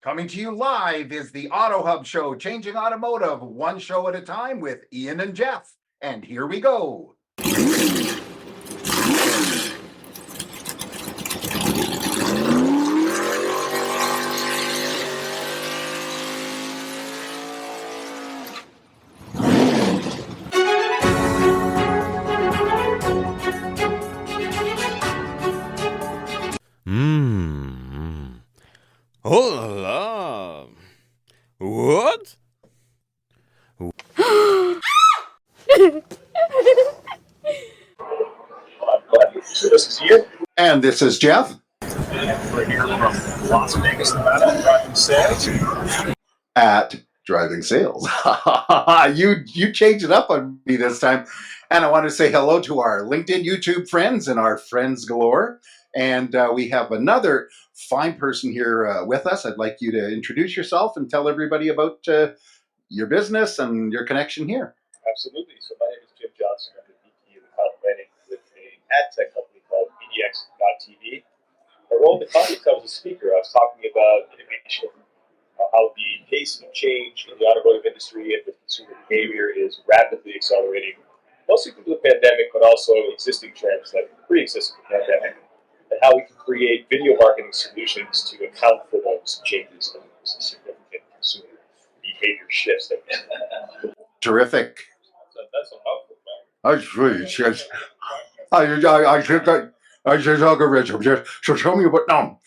Coming to you live is the AutoHub show, changing automotive one show at a time with Ian and Jeff. And here we go. Oh la la. What? This is Ian. And this is Jeff. We're here from Las Vegas, Nevada, driving sales. At Driving Sales. you changed it up on me this time. And I want to say hello to our LinkedIn, YouTube friends and our friends galore. And we have another fine person here with us. I'd like you to introduce yourself and tell everybody about your business and your connection here. Absolutely. So my name is Jim Johnson. I'm the VP of account planning with an ad tech company called BDX.TV. My role in the company comes as a speaker. I was talking about innovation, how the pace of change in the automotive industry and with consumer behavior is rapidly accelerating, mostly due to the pandemic, but also existing trends that pre-existed the pandemic, and how we can create video marketing solutions to account for those changes and those significant consumer behavior shifts. Terrific. That's a mouthful, man. That's really just. I should talk Richard. So tell me about now.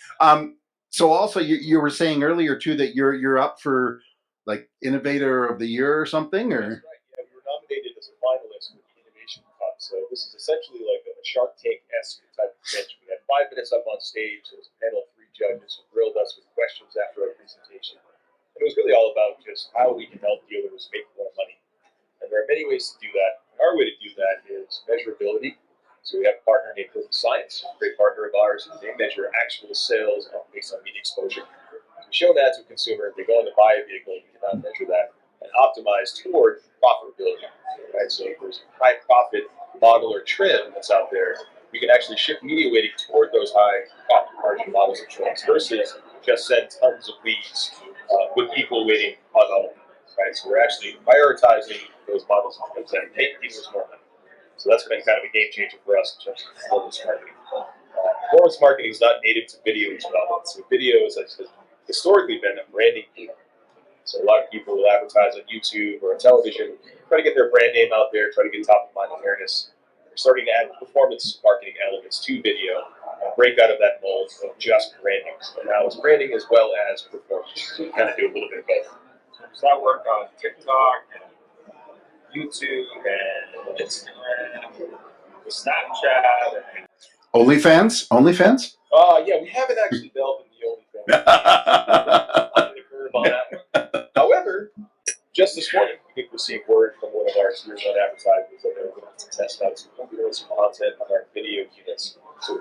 So also you were saying earlier too that you're up for like Innovator of the Year or something, or That's right. Yeah, we were nominated as a finalist with the Innovation Cup. So this is essentially like a Shark Tank-esque type of pitch. We had 5 minutes up on stage. There was a panel of 3 judges who grilled us with questions after our presentation. And it was really all about just how we can help dealers make more money. And there are many ways to do that. And our way to do that is measurability. So we have a partner named Perfect Science, a great partner of ours, and they measure actual sales based on media exposure. We show that to a consumer. If they go in to buy a vehicle, we cannot measure that and optimize toward profitability. Right? So if there's a high profit model or trim that's out there, we can actually shift media weighting toward those high profit margin models and trims versus just send tons of leads with equal weighting on all of them. Right? So we're actually prioritizing those models and trims that make dealers more money. So that's been kind of a game changer for us in terms of performance marketing. Performance marketing is not native to video as well. So video has historically been a branding tool. So a lot of people will advertise on YouTube or on television, try to get their brand name out there, try to get top of mind awareness. We're starting to add performance marketing elements to video and break out of that mold of just branding. So now it's branding as well as performance. So we kind of do a little bit of both. Does that work on TikTok and YouTube and Instagram, Snapchat? OnlyFans? Yeah, we haven't actually delved into the OnlyFans. On that one. However, just this morning, I think we're seeing word from one of our tier 1 advertisers that they're going to test out some content on our video units. So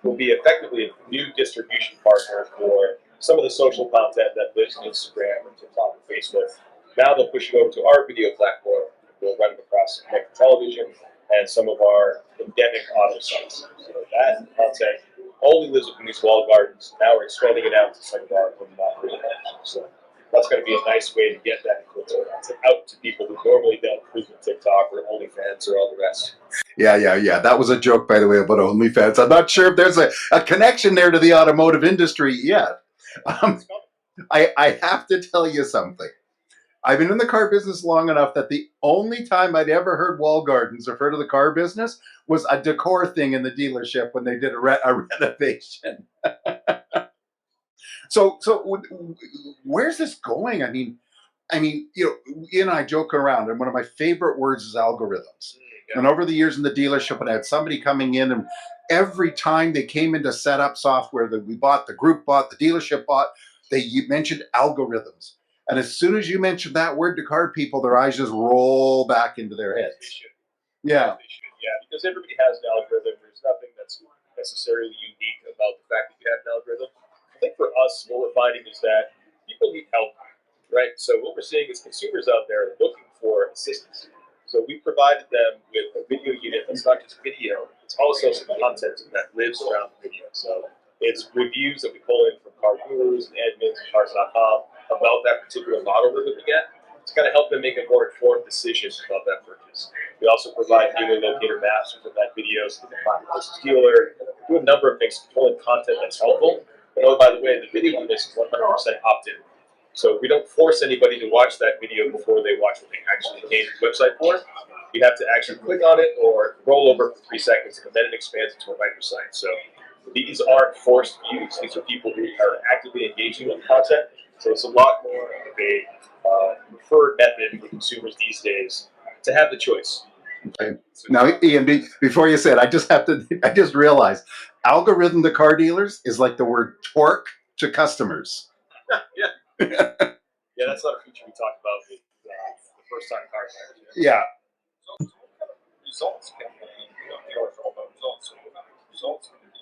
we'll be effectively a new distribution partner for some of the social content that lives on Instagram and TikTok and Facebook. Now they'll push it over to our video platform. We'll run it across connected television and some of our endemic auto sites. So that content only lives within these walled gardens. Now we're expanding it out to some of our operating options. So that's going to be a nice way to get that content out to people who normally don't cruise with TikTok or OnlyFans or all the rest. Yeah. That was a joke, by the way, about OnlyFans. I'm not sure if there's a connection there to the automotive industry yet. I have to tell you something. I've been in the car business long enough that the only time I'd ever heard wall gardens refer to the car business was a decor thing in the dealership when they did a renovation. So where's this going? I mean, Ian and I joke around, and one of my favorite words is algorithms. Yeah. And over the years in the dealership, when I had somebody coming in, and every time they came in to set up software that we bought, the group bought, the dealership bought, they mentioned algorithms. And as soon as you mention that word to car people, their eyes just roll back into their heads. They should. Yeah. They should. Yeah, because everybody has an algorithm. There's nothing that's necessarily unique about the fact that you have an algorithm. I think for us, what we're finding is that people need help, right? So what we're seeing is consumers out there looking for assistance. So we provided them with a video unit that's not just video, it's also some content that lives around the video. So It's reviews that we pull in from car gurus and admins and cars.com about that particular model they're looking at to kind of help them make a more informed decision about that purchase. We also provide dealer locator maps within that video so they can find the closest dealer. Do a number of things to pull in content that's helpful. And oh, by the way, the video unit is 100% opt-in. So we don't force anybody to watch that video before they watch what they actually came to the website for. You have to actually click on it or roll over for 3 seconds, and then it expands into a microsite. So these aren't forced views. These are people who are actively engaging with content. So it's a lot more of a preferred method for consumers these days to have the choice. Okay. Now, Ian, before you say it, I just realized algorithm to car dealers is like the word torque to customers. Yeah. Yeah, that's not a feature we talked about with the first time car buyers. Yeah. Results can be, dealers are all about results. So results can be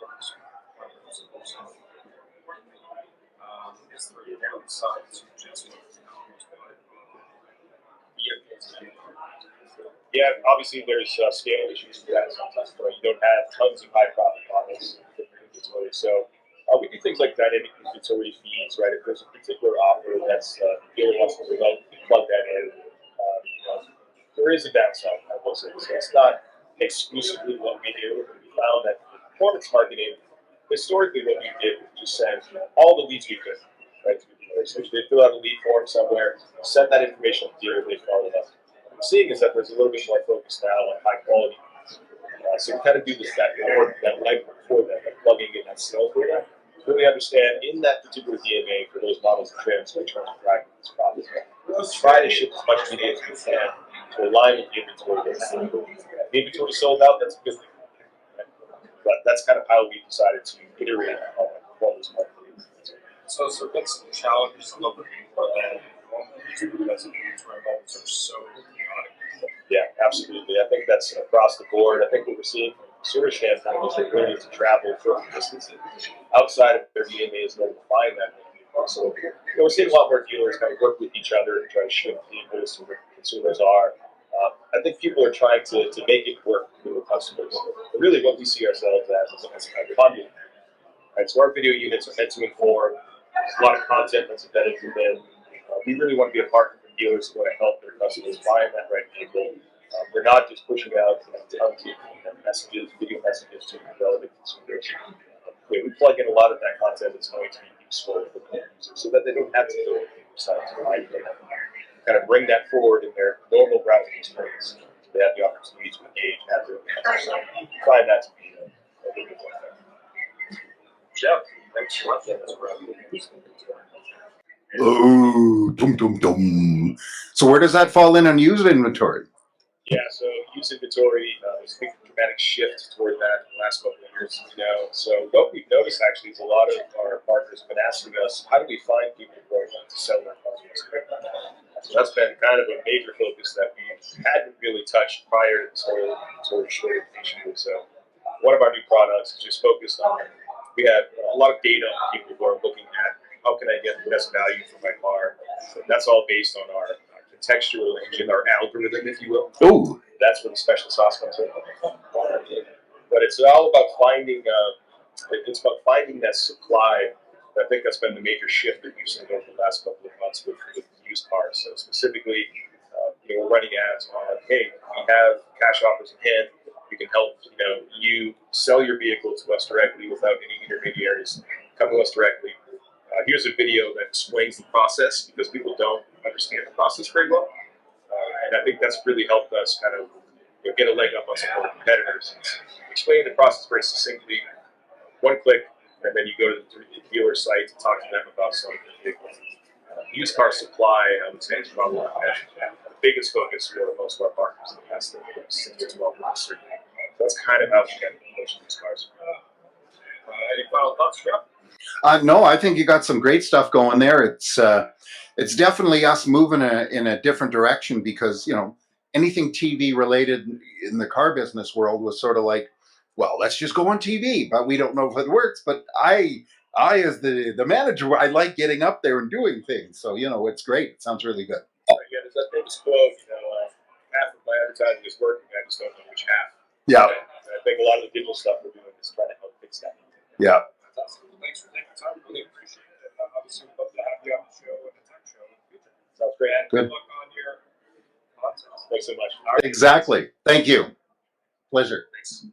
is the downside to just yeah, obviously there's scale issues with that sometimes, but you don't have tons of high profit models in inventory. So we do things like dynamic inventory feeds, right? If there's a particular offer that's the dealer wants to develop, plug that in. There is a downside, I will say. So it's not exclusively what we do. We found that performance marketing, historically what we did was just send all the leads we could, right, to the dealer. So they fill out a lead form somewhere, send that information to the dealer, they follow it up. What we're seeing is that there's a little bit more focus now on high quality leads. So we kind of do this that work that light before that, like plugging in that sales data, to really understand in that particular DMA for those models and trims which ones are driving this problem. Try to ship as much media as we can to align with the inventory that's sold. The inventory sold out, that's a good thing. Right? But that's kind of how we decided to iterate on performance marketing. so what's the challenges of looking for that because inventory levels are so chaotic? Yeah, absolutely. I think that's across the board. I think what we're seeing from a consumer standpoint is they're willing to travel further distances outside of their DMA is going to find that. So we're seeing a lot more dealers kind of work with each other and try to ship vehicles to where consumers are. I think people are trying to make it work for the customers. But really what we see ourselves as a kind of conduit. Right? So our video units are meant to inform. There's a lot of content that's embedded within. We really want to be a partner for dealers who want to help their customers find that right vehicle. We're not just pushing out tons of messages, video messages to relevant consumers. We plug in a lot of that content that's going to be useful for the end user so that they don't have to go to the website to find it. Kind of bring that forward in their normal browsing experience so they have the opportunity to engage and have their so find that to be a big point there. Jeff, thanks for watching this. Oh, dum dum dum. So where does that fall in on used inventory? Yeah, so used inventory, there's a big dramatic shift toward that in the last couple of years, So what we've noticed actually is a lot of our partners have been asking us, how do we find people who are willing to sell their customers? So that's been kind of a major focus that we hadn't really touched prior to this whole inventory shortage issue. So one of our new products is just focused on, we have a lot of data on people who are looking at how can I get the best value for my car. So that's all based on our contextual engine, our algorithm, if you will. Oh, That's where the special sauce comes in. But it's all about finding. It's about finding that supply. I think that's been the major shift that we've seen over the last couple of months with used cars. So specifically, we're running ads on, hey, we have cash offers in hand. We can help you sell your vehicle to us directly without any intermediaries. Come to us directly. Here's a video that explains the process because people don't understand the process very well. And I think that's really helped us kind of get a leg up on some of our competitors. Explain the process very succinctly, one click, and then you go to the dealer site to talk to them about selling the vehicle. Used car supply, I would say, is probably the biggest focus for most of our partners in the past 6 to 12 months. So that's kind of how we get most of these cars. Any final thoughts, Jeff? no, I think you got some great stuff going there. It's definitely us moving in a different direction because, anything TV related in the car business world was sort of like, well, let's just go on TV, but we don't know if it works. But I as the manager, I like getting up there and doing things. So, it's great. It sounds really good. Yeah, there's that famous quote, half of my advertising is working, I just don't know which half. Yeah. And I think a lot of the digital stuff we're doing is trying to help fix that. Yeah. That's awesome. thanks for taking the time. Really appreciate it. Obviously, we'd love to have you on the show and the tech show in the future. Sounds great. And Good. good luck on your content. Thanks so much. All right. Exactly. Thank you. Pleasure. Thanks.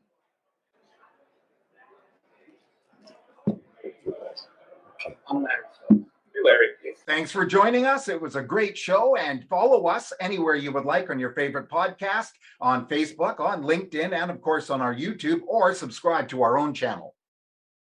Hey, Larry. Thanks for joining us. It was a great show, and follow us anywhere you would like on your favorite podcast, on Facebook, on LinkedIn, and of course on our YouTube, or subscribe to our own channel.